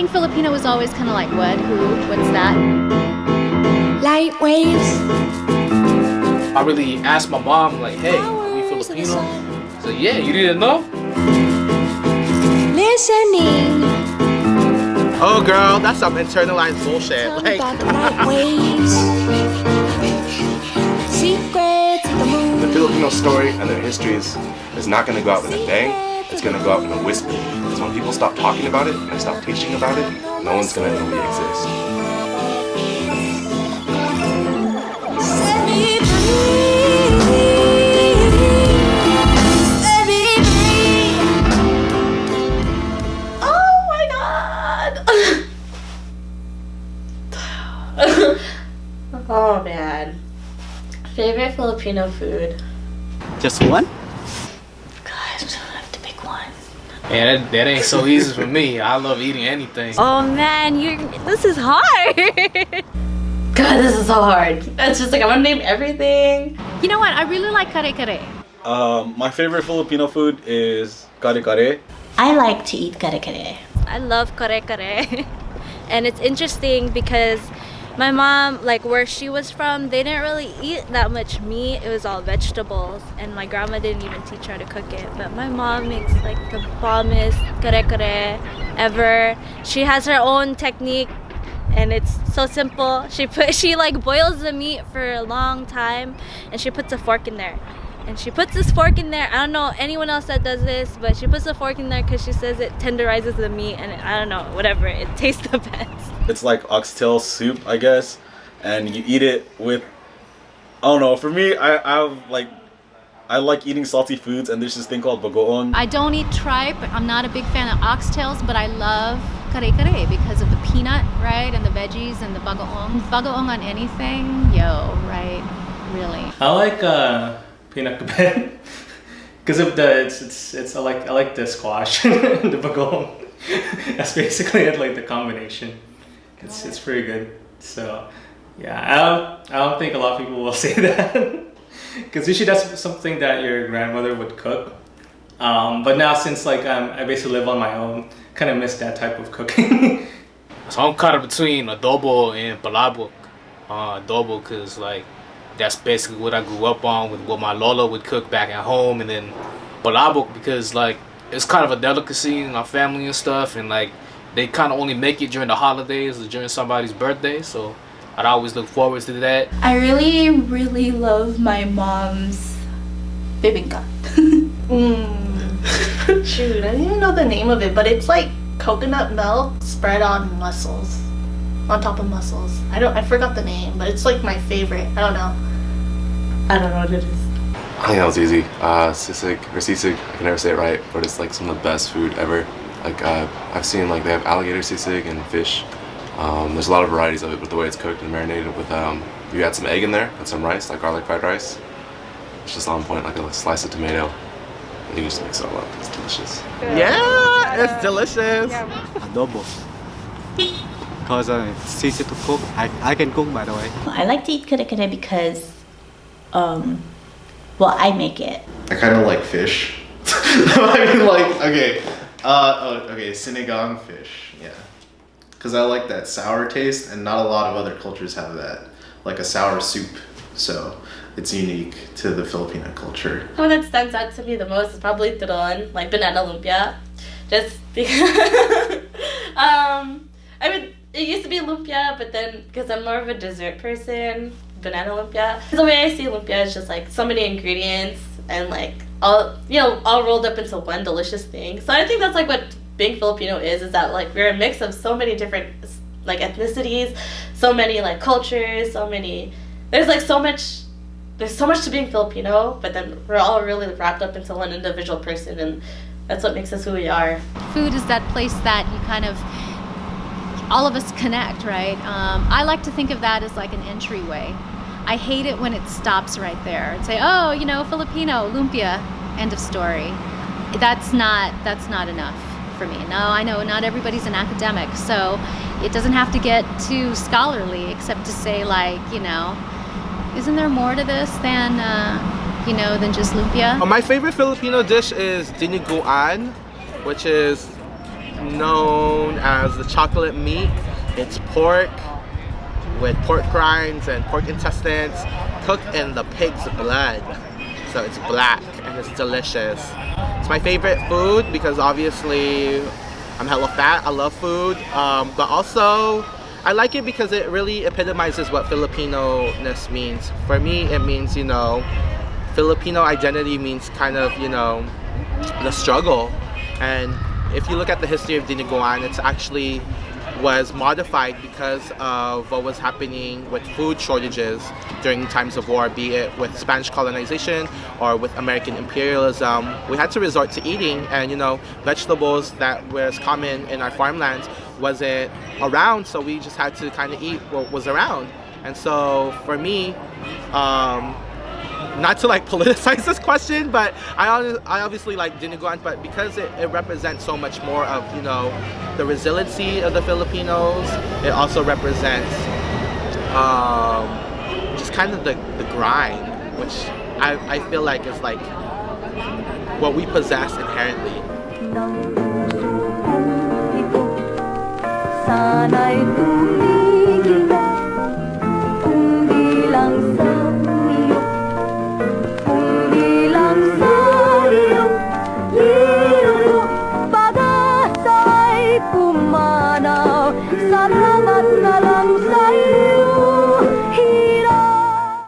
saying Filipino is always kind of like what, who, what's that? Light waves. I really asked my mom, like, hey, are we Filipino? So yeah, you didn't know? Listening. Oh girl, that's some internalized bullshit. Tell me about the light waves. Secrets of the moon. The Filipino story and their histories is not going to go out in a bang, it's going to go out in a whisper. Because when people stop talking about it and stop teaching about it, no one's going to know we exist. Set me free. Set me free. Oh my god! Oh man. Favorite Filipino food? Just one? God, I have to pick one. Yeah, that ain't so easy for me. I love eating anything. Oh man, this is hard. God, this is so hard. It's just like I want to name everything. You know what? I really like kare. My favorite Filipino food is kare. I like to eat kare. I love kare. And it's interesting because my mom, like where she was from, they didn't really eat that much meat. It was all vegetables, and my grandma didn't even teach her how to cook it. But my mom makes like the bombest kare ever. She has her own technique, and it's so simple. She like boils the meat for a long time, and she puts a fork in there. And she puts this fork in there. I don't know anyone else that does this, but she puts the fork in there because she says it tenderizes the meat, and I don't know, whatever. It tastes the best. It's like oxtail soup, I guess, and you eat it with, I don't know, for me, I like eating salty foods, and there's this thing called Bagoong. I don't eat tripe. I'm not a big fan of oxtails, but I love kare because of the peanut, right? And the veggies and the bagoong. Bagoong on anything, yo, right? Really. I like peanut kabed because of the it's I like the squash and the bagoong. That's basically it, like the combination. It's pretty good. So yeah, I don't think a lot of people will say that because usually that's something that your grandmother would cook. But now since like I basically live on my own, kind of miss that type of cooking. So I'm kind of between adobo and palabok. Adobo because like that's basically what I grew up on with what my Lola would cook back at home, and then palabok because like it's kind of a delicacy in our family and stuff, and like they kind of only make it during the holidays or during somebody's birthday, so I'd always look forward to that. I really love my mom's bibingka. Shoot, I don't even know the name of it, but it's like coconut milk spread on mussels. On top of mussels. I forgot the name, but it's like my favorite. I don't know what it is. I think that was easy. Sisig, or sisig, I can never say it right, but it's like some of the best food ever. Like I've seen like they have alligator sisig and fish. There's a lot of varieties of it, but the way it's cooked and marinated with, you add some egg in there and some rice, like garlic fried rice. It's just on point, like a slice of tomato. And you just mix it all up. It's delicious. Yeah, it's delicious. Adobo. Because it's easy to cook. I can cook, by the way. I like to eat kare because, well, I make it. I kind of like fish. I mean, like, okay. Sinigang fish, yeah. Because I like that sour taste, and not a lot of other cultures have that. Like a sour soup. So it's unique to the Filipino culture. The one that stands out to me the most is probably turon, like banana lumpia. Just because, I mean, it used to be lumpia, but then because I'm more of a dessert person, banana lumpia. The way I see lumpia is just like so many ingredients and like all rolled up into one delicious thing. So I think that's like what being Filipino is that like we're a mix of so many different like ethnicities, so many like cultures, there's so much to being Filipino, but then we're all really wrapped up into one individual person, and that's what makes us who we are. Food is that place that you kind of, all of us connect, right? I like to think of that as like an entryway. I hate it when it stops right there and say, oh, Filipino, lumpia, end of story. That's not enough for me. No, I know not everybody's an academic, so it doesn't have to get too scholarly, except to say like, isn't there more to this than just lumpia? My favorite Filipino dish is dinuguan, which is known as the chocolate meat. It's pork with pork rinds and pork intestines cooked in the pig's blood. So it's black and it's delicious. It's my favorite food because obviously I'm hella fat. I love food, but also I like it because it really epitomizes what Filipino-ness means. For me, it means, you know, Filipino identity means kind of, you know, the struggle. And if you look at the history of dinuguan, it's actually was modified because of what was happening with food shortages during times of war, be it with Spanish colonization or with American imperialism. We had to resort to eating, and you know, vegetables that was common in our farmlands wasn't around, so we just had to kind of eat what was around. And so for me, not to like politicize this question, but I obviously like dinuguan, but because it represents so much more of, you know, the resiliency of the Filipinos, it also represents just kind of the grind, which I feel like is like what we possess inherently. Sana'y tumingin